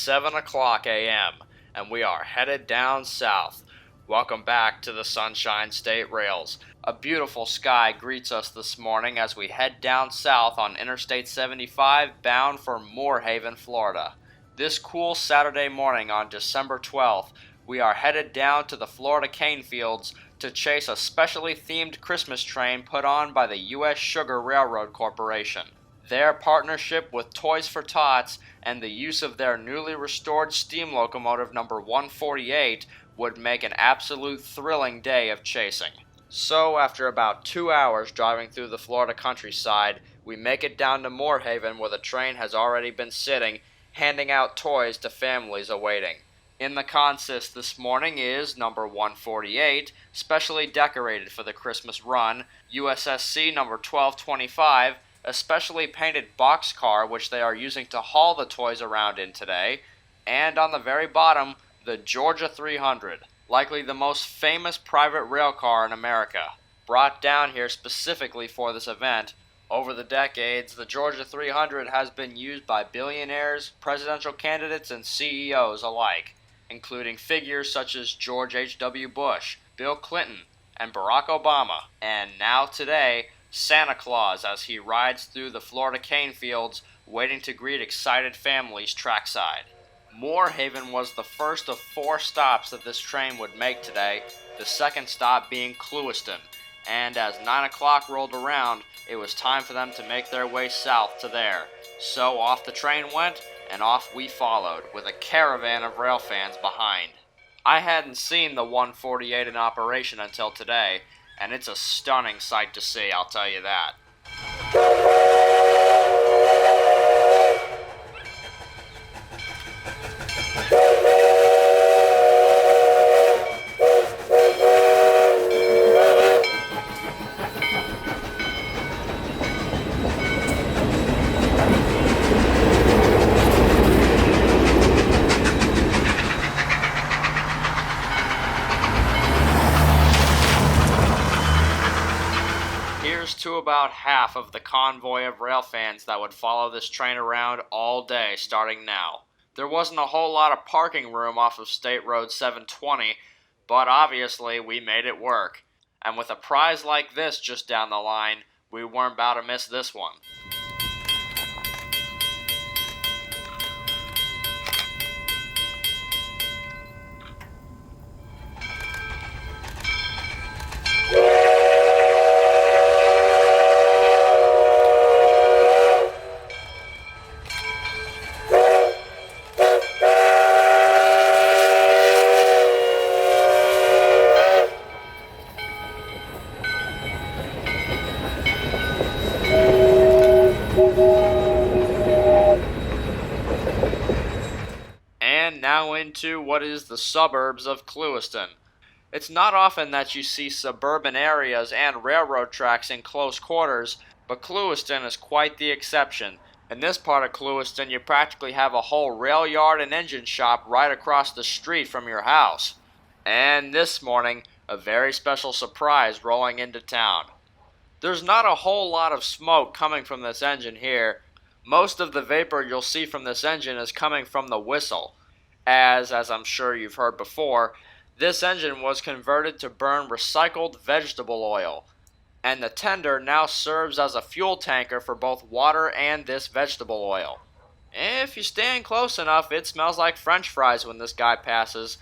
7 o'clock a.m. and we are headed down south. Welcome back to the Sunshine State Rails. A beautiful sky greets us this morning as we head down south on Interstate 75 bound for Moorehaven, Florida. This cool Saturday morning on December 12th, we are headed down to the Florida cane fields to chase a specially themed Christmas train put on by the U.S. Sugar Railroad Corporation. Their partnership with Toys for Tots and the use of their newly restored Steam Locomotive number 148 would make an absolute thrilling day of chasing. So after about 2 hours driving through the Florida countryside, we make it down to Moorehaven where the train has already been sitting, handing out toys to families awaiting. In the consist this morning is number 148, specially decorated for the Christmas run, USSC number 1225, a specially painted boxcar which they are using to haul the toys around in today, and on the very bottom, the Georgia 300, likely the most famous private rail car in America. Brought down here specifically for this event, over the decades, the Georgia 300 has been used by billionaires, presidential candidates, and CEOs alike, including figures such as George H.W. Bush, Bill Clinton, and Barack Obama, and now today, Santa Claus as he rides through the Florida cane fields waiting to greet excited families trackside. Moorehaven was the first of 4 stops that this train would make today, the second stop being Clewiston, and as 9 o'clock rolled around, it was time for them to make their way south to there. So off the train went, and off we followed, with a caravan of railfans behind. I hadn't seen the 148 in operation until today, and it's a stunning sight to see, I'll tell you that. To about half of the convoy of railfans that would follow this train around all day starting now. There wasn't a whole lot of parking room off of State Road 720, but obviously we made it work. And with a prize like this just down the line, we weren't about to miss this one. Now into what is the suburbs of Clewiston. It's not often that you see suburban areas and railroad tracks in close quarters, but Clewiston is quite the exception. In this part of Clewiston, you practically have a whole rail yard and engine shop right across the street from your house. And this morning, a very special surprise rolling into town. There's not a whole lot of smoke coming from this engine here. Most of the vapor you'll see from this engine is coming from the whistle. As I'm sure you've heard before, this engine was converted to burn recycled vegetable oil, and the tender now serves as a fuel tanker for both water and this vegetable oil. If you stand close enough, it smells like French fries when this guy passes.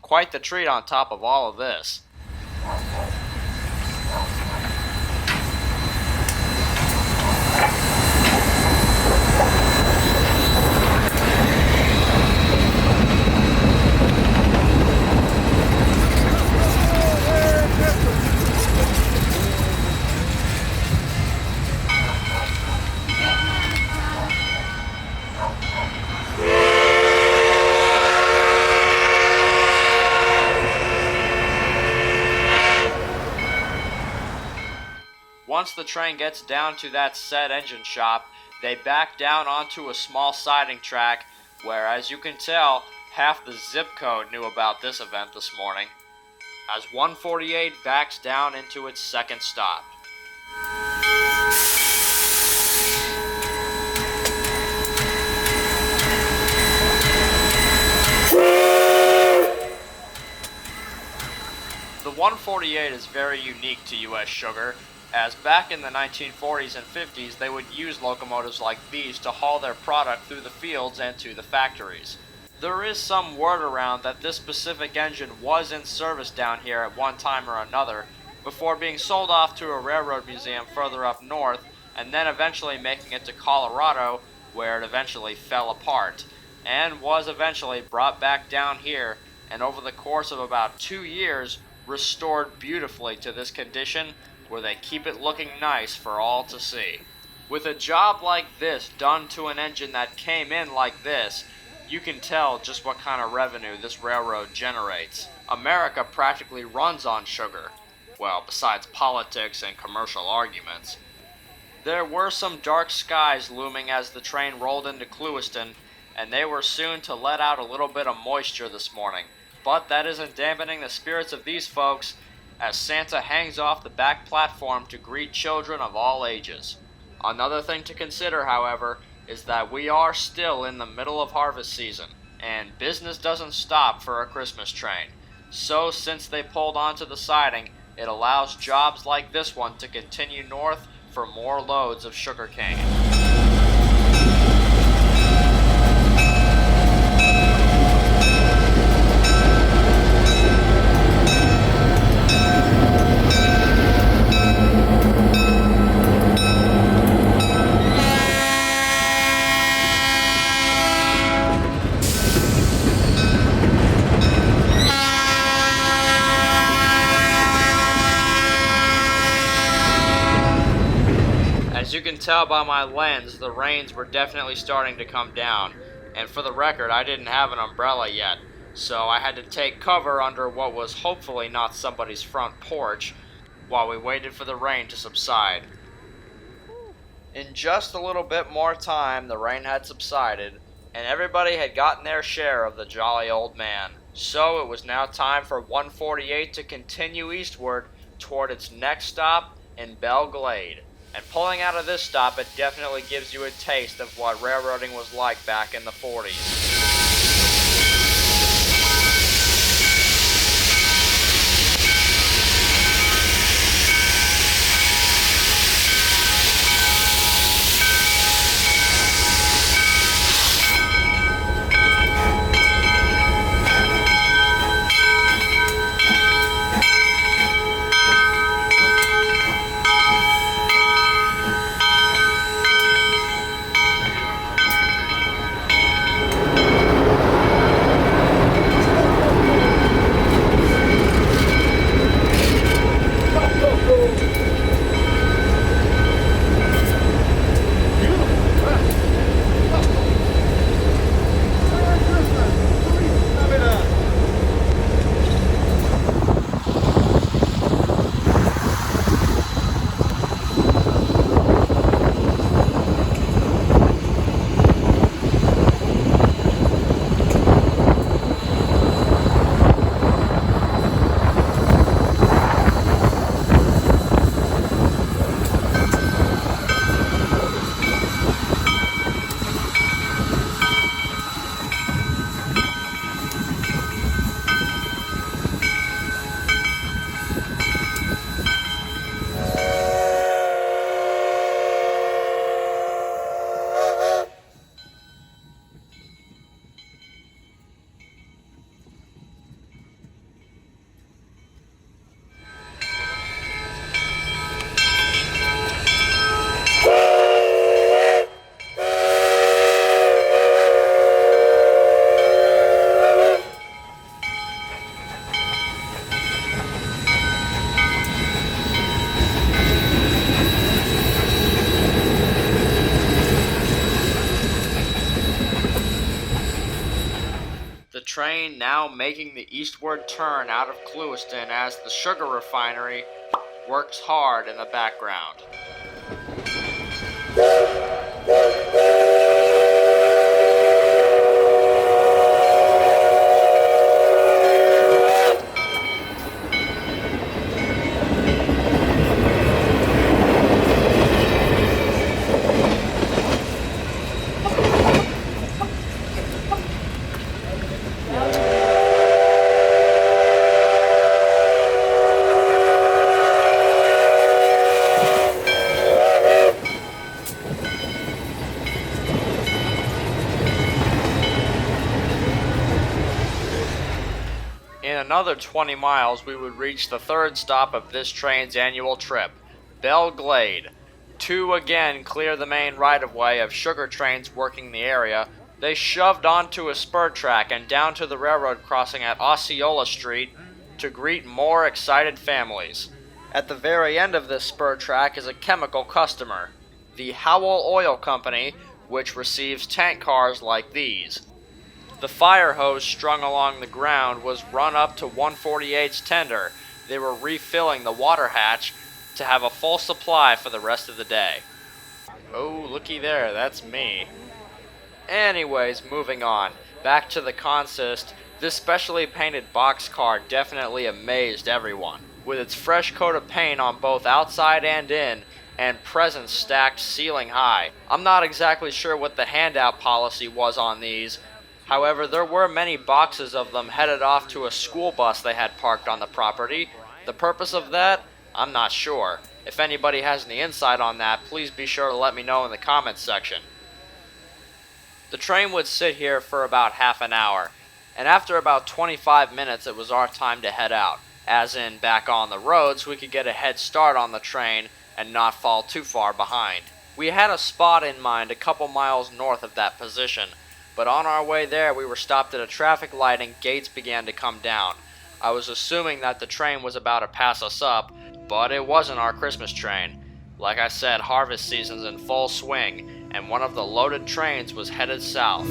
Quite the treat on top of all of this. Once the train gets down to that said engine shop, they back down onto a small siding track where, as you can tell, half the zip code knew about this event this morning, as 148 backs down into its second stop. 148 is very unique to U.S. Sugar, as back in the 1940s and 50s they would use locomotives like these to haul their product through the fields and to the factories. There is some word around that this specific engine was in service down here at one time or another, before being sold off to a railroad museum further up north, and then eventually making it to Colorado, where it eventually fell apart, and was eventually brought back down here, and over the course of about 2 years, restored beautifully to this condition, where they keep it looking nice for all to see. With a job like this done to an engine that came in like this, you can tell just what kind of revenue this railroad generates. America practically runs on sugar. Well, besides politics and commercial arguments. There were some dark skies looming as the train rolled into Clewiston, and they were soon to let out a little bit of moisture this morning. But that isn't dampening the spirits of these folks, as Santa hangs off the back platform to greet children of all ages. Another thing to consider, however, is that we are still in the middle of harvest season, and business doesn't stop for a Christmas train. So since they pulled onto the siding, it allows jobs like this one to continue north for more loads of sugarcane. As you can tell by my lens, the rains were definitely starting to come down, and for the record, I didn't have an umbrella yet, so I had to take cover under what was hopefully not somebody's front porch while we waited for the rain to subside. In just a little bit more time, the rain had subsided, and everybody had gotten their share of the jolly old man. So it was now time for 148 to continue eastward toward its next stop in Belle Glade. And pulling out of this stop, it definitely gives you a taste of what railroading was like back in the 40s. Train now making the eastward turn out of Clewiston as the sugar refinery works hard in the background. In another 20 miles, we would reach the third stop of this train's annual trip, Belle Glade. To again clear the main right-of-way of sugar trains working the area, they shoved onto a spur track and down to the railroad crossing at Osceola Street to greet more excited families. At the very end of this spur track is a chemical customer, the Howell Oil Company, which receives tank cars like these. The fire hose strung along the ground was run up to 148's tender. They were refilling the water hatch to have a full supply for the rest of the day. Oh, looky there, that's me. Anyways, moving on. Back to the consist, this specially painted boxcar definitely amazed everyone. With its fresh coat of paint on both outside and in, and presents stacked ceiling high. I'm not exactly sure what the handout policy was on these. However, there were many boxes of them headed off to a school bus they had parked on the property. The purpose of that? I'm not sure. If anybody has any insight on that, please be sure to let me know in the comments section. The train would sit here for about half an hour, and after about 25 minutes it was our time to head out. As in, back on the road so we could get a head start on the train and not fall too far behind. We had a spot in mind a couple miles north of that position, but on our way there we were stopped at a traffic light and gates began to come down. I was assuming that the train was about to pass us up, but it wasn't our Christmas train. Like I said, harvest season's in full swing, and one of the loaded trains was headed south.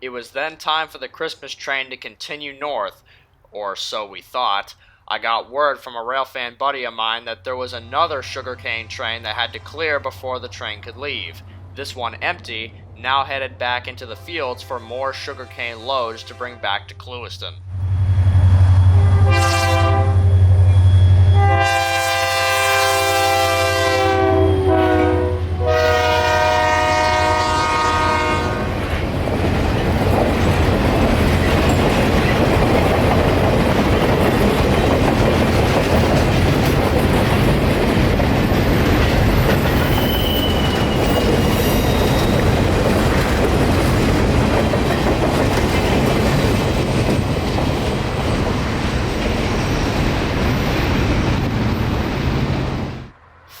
It was then time for the Christmas train to continue north, or so we thought. I got word from a railfan buddy of mine that there was another sugarcane train that had to clear before the train could leave. This one empty, now headed back into the fields for more sugarcane loads to bring back to Clewiston.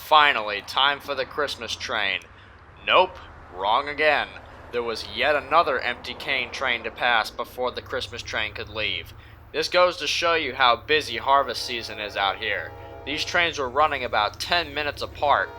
Finally, time for the Christmas train. Nope, wrong again. There was yet another empty cane train to pass before the Christmas train could leave. This goes to show you how busy harvest season is out here. These trains were running about 10 minutes apart.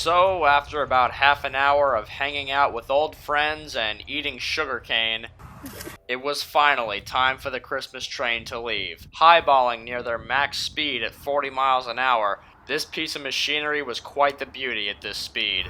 So, after about half an hour of hanging out with old friends and eating sugarcane, it was finally time for the Christmas train to leave. Highballing near their max speed at 40 miles an hour, this piece of machinery was quite the beauty at this speed.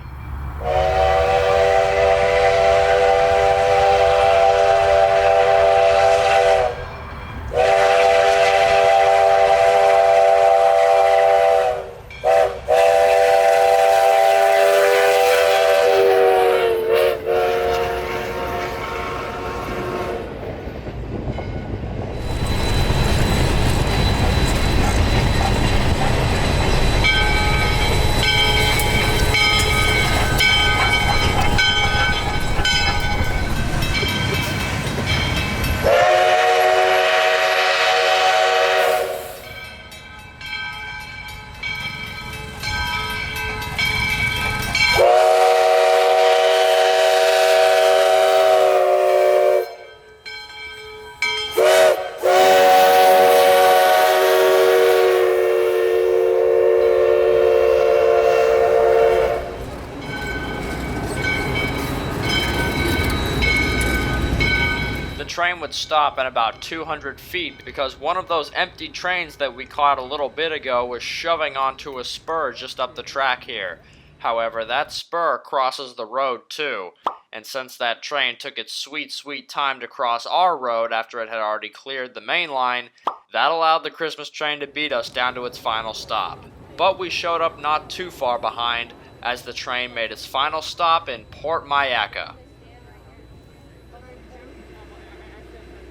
would stop at about 200 feet because one of those empty trains that we caught a little bit ago was shoving onto a spur just up the track here. However, that spur crosses the road too, and since that train took its sweet, sweet time to cross our road after it had already cleared the main line, that allowed the Christmas train to beat us down to its final stop. But we showed up not too far behind, as the train made its final stop in Port Mayaka.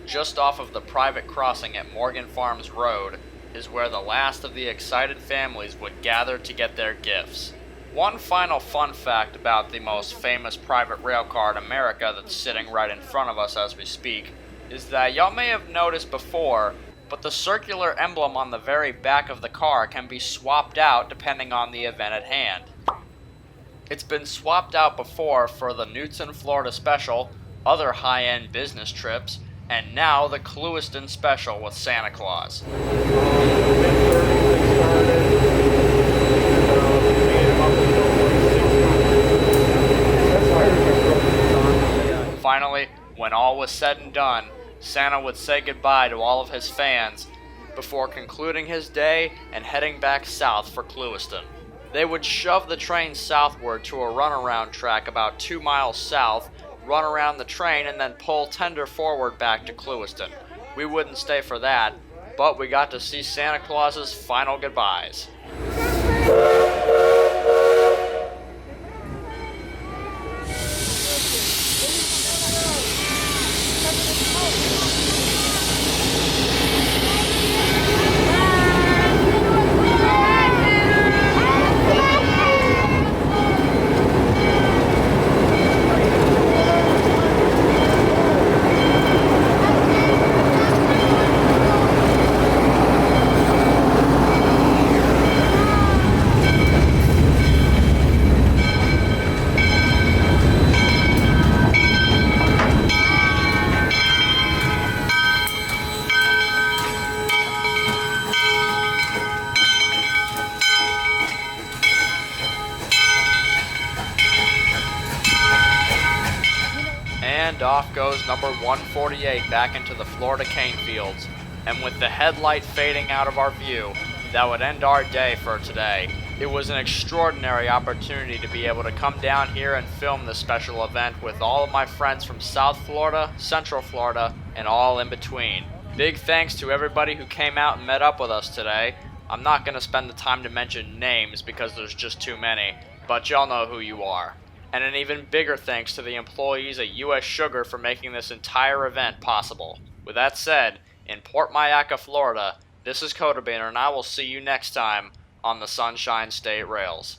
Just off of the private crossing at Morgan Farms Road is where the last of the excited families would gather to get their gifts. One final fun fact about the most famous private rail car in America that's sitting right in front of us as we speak is that y'all may have noticed before, but the circular emblem on the very back of the car can be swapped out depending on the event at hand. It's been swapped out before for the Clewiston, Florida special, other high-end business trips, and now the Clewiston special with Santa Claus. Finally, when all was said and done, Santa would say goodbye to all of his fans before concluding his day and heading back south for Clewiston. They would shove the train southward to a runaround track about 2 miles south, run around the train, and then pull tender forward back to Clewiston. We wouldn't stay for that, but we got to see Santa Claus's final goodbyes. And off goes number 148 back into the Florida cane fields. And with the headlight fading out of our view, that would end our day for today. It was an extraordinary opportunity to be able to come down here and film this special event with all of my friends from South Florida, Central Florida, and all in between. Big thanks to everybody who came out and met up with us today. I'm not going to spend the time to mention names because there's just too many, but y'all know who you are. And an even bigger thanks to the employees at US Sugar for making this entire event possible. With that said, in Port Mayaka, Florida, this is Kotabeaner, and I will see you next time on the Sunshine State Rails.